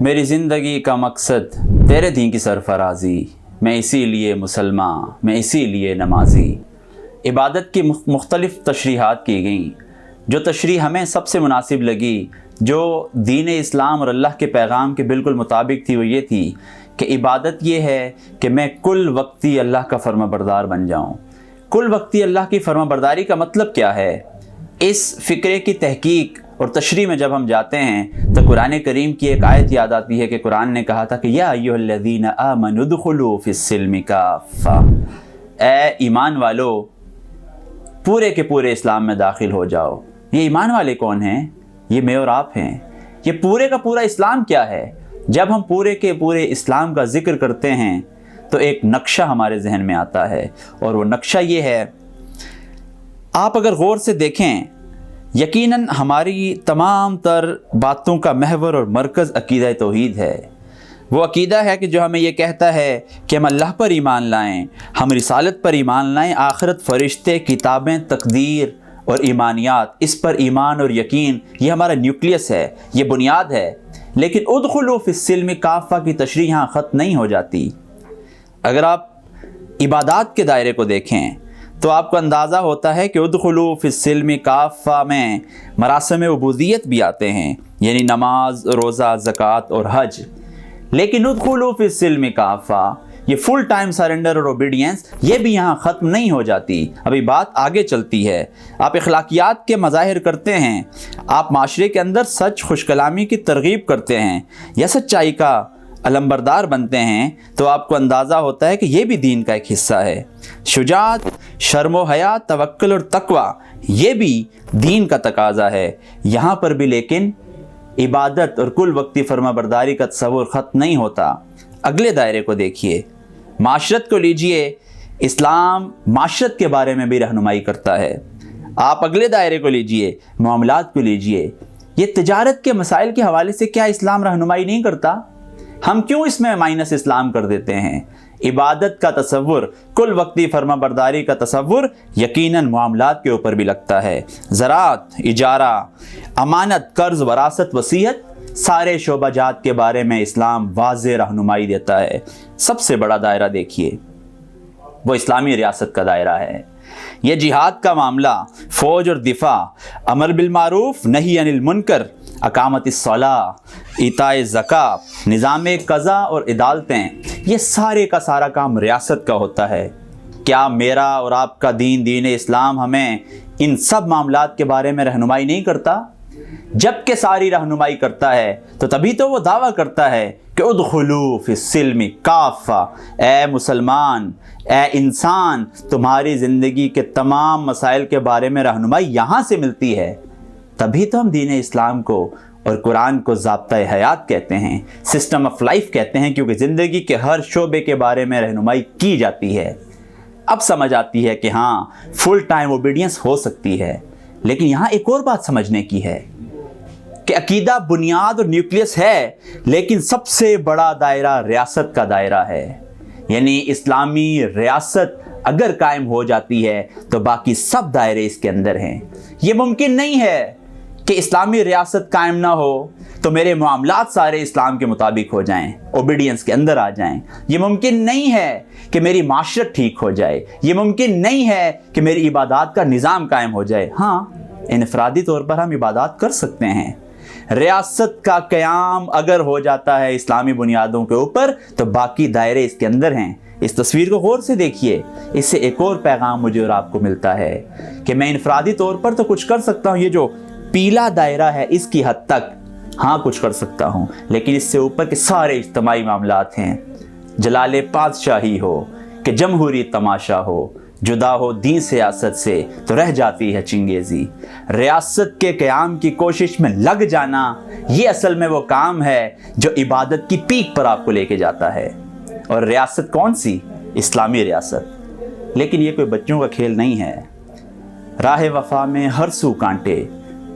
मेरी ज़िंदगी का मकसद तेरे दीन की सरफराजी, मैं इसीलिए मुसलमान, मैं इसीलिए नमाजी। इबादत की मुख्तलिफ़ तशरीहात की गई। जो तशरीह हमें सबसे मुनासिब लगी, जो दीन इस्लाम और अल्लाह के पैगाम के बिल्कुल मुताबिक थी, वो ये थी कि इबादत ये है कि मैं कुल वक्ती अल्लाह का फर्माबरदार बन जाऊँ। कुल वक्ती अल्लाह की फर्माबरदारी का मतलब क्या है? इस फ़िक्रे की तहकीक और तशरीह में जब हम जाते हैं तो कुरान करीम की एक आयत याद आती है कि कुरान ने कहा था कि या अय्युहल्लज़ीना आमनु उदखुलू फिस्सिल्मि काफ़ा, ए ईमान वालो पूरे के पूरे इस्लाम में दाखिल हो जाओ। ये ईमान वाले कौन हैं? ये मैं और आप हैं। ये पूरे का पूरा इस्लाम क्या है? जब हम पूरे के पूरे इस्लाम का जिक्र करते हैं तो एक नक्शा हमारे जहन में आता है, और वो नक्शा ये है। आप अगर गौर से देखें, यकीनन हमारी तमाम तर बातों का महवर और मरकज़ अक़ीदा तौहीद है। वो अक़ीदा है कि जो हमें ये कहता है कि हम अल्लाह पर ईमान लाएं, हम रिसालत पर ईमान लाएं, आखिरत, फ़रिश्ते, किताबें, तकदीर और ईमानियात, इस पर ईमान और यकीन, ये हमारा न्यूक्लियस है, ये बुनियाद है। लेकिन उदखुलू फिस्सिल्मि काफ़ा की तशरीह यहाँ ख़त्म नहीं हो जाती। अगर आप इबादात के दायरे को देखें तो आपको अंदाज़ा होता है कि उदखुलू फिस्सिल्मि काफ़ा में मरासिम उबूदियत भी आते हैं, यानी नमाज, रोज़ा, ज़कात और हज। लेकिन उदखुलू फिस्सिल्मि काफ़ा, ये फुल टाइम सरेंडर और ओबीडियंस, ये भी यहाँ ख़त्म नहीं हो जाती। अभी बात आगे चलती है। आप अखलाकियात के मज़ाहिर करते हैं, आप माशरे के अंदर सच, खुशकलामी की तरगीब करते हैं या सच्चाई का अलंबरदार बनते हैं, तो आपको अंदाज़ा होता है कि ये भी दीन का एक हिस्सा है। शुजात, शर्म व हया, तवक्कुल और तकवा, ये भी दीन का तकाज़ा है। यहाँ पर भी लेकिन इबादत और कुल वक्ती फर्माबरदारी का तसव्वुर ख़त्म नहीं होता। अगले दायरे को देखिए, माशरत को लीजिए। इस्लाम माशरत के बारे में भी रहनुमाई करता है। आप अगले दायरे को लीजिए, मामलात को लीजिए। ये तिजारत के मसाइल के हवाले से क्या इस्लाम रहनुमाई नहीं करता? हम क्यों इसमें माइनस इस्लाम कर देते हैं? इबादत का तसव्वुर, कुल वक्ती फर्माबरदारी का तसव्वुर यकीनन मामलात के ऊपर भी लगता है। ज़राअत, इजारा, अमानत, कर्ज़, वरासत, वसीयत, सारे शोबाजात के बारे में इस्लाम वाज़ेह रहनुमाई देता है। सबसे बड़ा दायरा देखिए, वो इस्लामी रियासत का दायरा है। यह जिहाद का मामला, फ़ौज और दिफा, अमर बिल मारूफ, नही अनिल मुनकर, अकामतिस्सलाह, इताए ज़कात, निज़ाम क़ज़ा और अदालतें, ये सारे का सारा काम रियासत का होता है। क्या मेरा और आपका दीन इस्लाम हमें इन सब मामलात के बारे में रहनुमाई नहीं करता? जबकि सारी रहनुमाई करता है तो तभी तो वो दावा करता है कि उदखुलू फिस्सिल्मि काफ़ा, ए मुसलमान, ए इंसान, तुम्हारी ज़िंदगी के तमाम मसाइल के बारे में रहनुमाई यहाँ से मिलती है। तभी तो हम दीन इस्लाम को और कुरान को ज़ाब्ता-ए हयात कहते हैं, सिस्टम ऑफ लाइफ कहते हैं, क्योंकि ज़िंदगी के हर शोबे के बारे में रहनुमाई की जाती है। अब समझ आती है कि हाँ, फुल टाइम ओबीडियंस हो सकती है। लेकिन यहाँ एक और बात समझने की है कि अकीदा बुनियाद और न्यूक्लियस है, लेकिन सबसे बड़ा दायरा रियासत का दायरा है। यानी इस्लामी रियासत अगर कायम हो जाती है तो बाकी सब दायरे इसके अंदर हैं। ये मुमकिन नहीं है कि इस्लामी रियासत कायम ना हो तो मेरे मामलात सारे इस्लाम के मुताबिक हो जाएं, ओबीडियंस के अंदर आ जाएं। ये मुमकिन नहीं है कि मेरी माशरत ठीक हो जाए। ये मुमकिन नहीं है कि मेरी इबादत का निज़ाम कायम हो जाए। हाँ, इनफरादी तौर पर हम इबादत कर सकते हैं। रियासत का क़याम अगर हो जाता है इस्लामी बुनियादों के ऊपर तो बाकी दायरे इसके अंदर हैं। इस तस्वीर को गौर से देखिए, इससे एक और पैगाम मुझे और आपको मिलता है कि मैं इनफरादी तौर पर तो कुछ कर सकता हूँ, ये जो पीला दायरा है इसकी हद तक हाँ कुछ कर सकता हूँ, लेकिन इससे ऊपर के सारे इज्तिमाई मामलात हैं। जलाले पातशाही हो कि जमहूरी तमाशा हो, जुदा हो दीन सियासत से तो रह जाती है चिंगेज़ी। रियासत के क़याम की कोशिश में लग जाना, ये असल में वो काम है जो इबादत की पीक पर आपको लेके जाता है। और रियासत कौन सी? इस्लामी रियासत। लेकिन ये कोई बच्चों का खेल नहीं है। राह वफा में हर सू कांटे,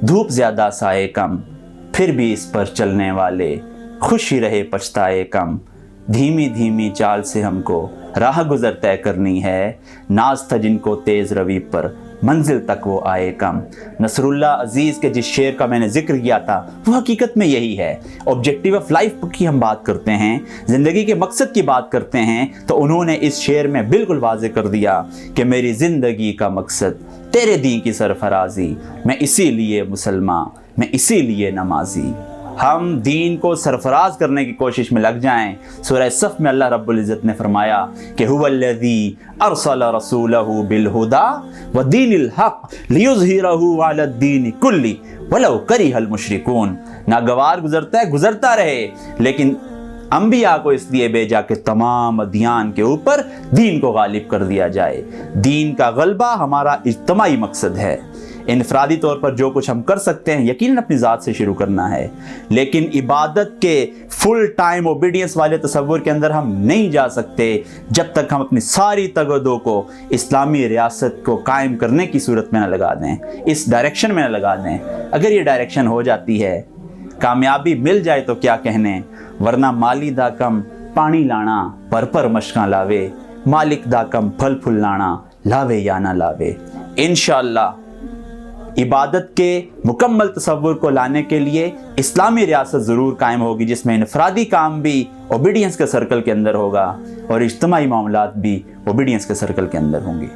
धूप ज़्यादा साए कम, फिर भी इस पर चलने वाले खुशी रहे पछताए कम। धीमी धीमी चाल से हमको राह गुज़र तय करनी है, नाज था जिनको तेज़ रवी पर मंजिल तक वो आए कम। नसरुल्लाह अजीज़ के जिस शेर का मैंने जिक्र किया था वो हकीकत में यही है। ऑब्जेक्टिव ऑफ लाइफ की हम बात करते हैं, ज़िंदगी के मकसद की बात करते हैं, तो उन्होंने इस शेर में बिल्कुल वाज़ेह कर दिया कि मेरी ज़िंदगी का मकसद तेरे दीन की सरफराजी, मैं इसीलिए मुसलमान, मैं इसीलिए नमाजी। हम दीन को सरफराज करने की कोशिश में लग जाएं। सूरह सफ़ में अल्लाह रब्बुल इज़्ज़त ने फरमाया कि हुवल्लज़ी अरसल रसूलहु बिलहुदा व दीनिल हक़ लियुज़हिरहु अलद्दीन कुल्ली वलौ करिहल मुशरिकून। नागवार गुज़रता है, गुज़रता रहे, लेकिन अंबिया को इसलिए भेजा कि तमाम अदियान के ऊपर दीन को गालिब कर दिया जाए। दीन का गलबा हमारा इज्तिमाई मकसद है। इनफरादी तौर पर जो कुछ हम कर सकते हैं यकीनन अपनी ज़ात से शुरू करना है, लेकिन इबादत के फुल टाइम ओबीडियंस वाले तसव्वुर के अंदर हम नहीं जा सकते जब तक हम अपनी सारी तगदो को इस्लामी रियासत को कायम करने की सूरत में न लगा दें, इस डायरेक्शन में न लगा दें। अगर ये डायरेक्शन हो जाती है, कामयाबी मिल जाए तो क्या कहने, वरना माली दा कम पानी लाना पर मशकां लावे, मालिक दा कम फल फुल लाना लावे या ना लावे। इंशाअल्लाह इबादत के मुकम्मल तसव्वुर को लाने के लिए इस्लामी रियासत ज़रूर कायम होगी, जिसमें इनफरादी काम भी ओबीडियंस के सर्कल के अंदर होगा और इज्तिमाई मामलात भी ओबीडियंस के सर्कल के अंदर होंगे।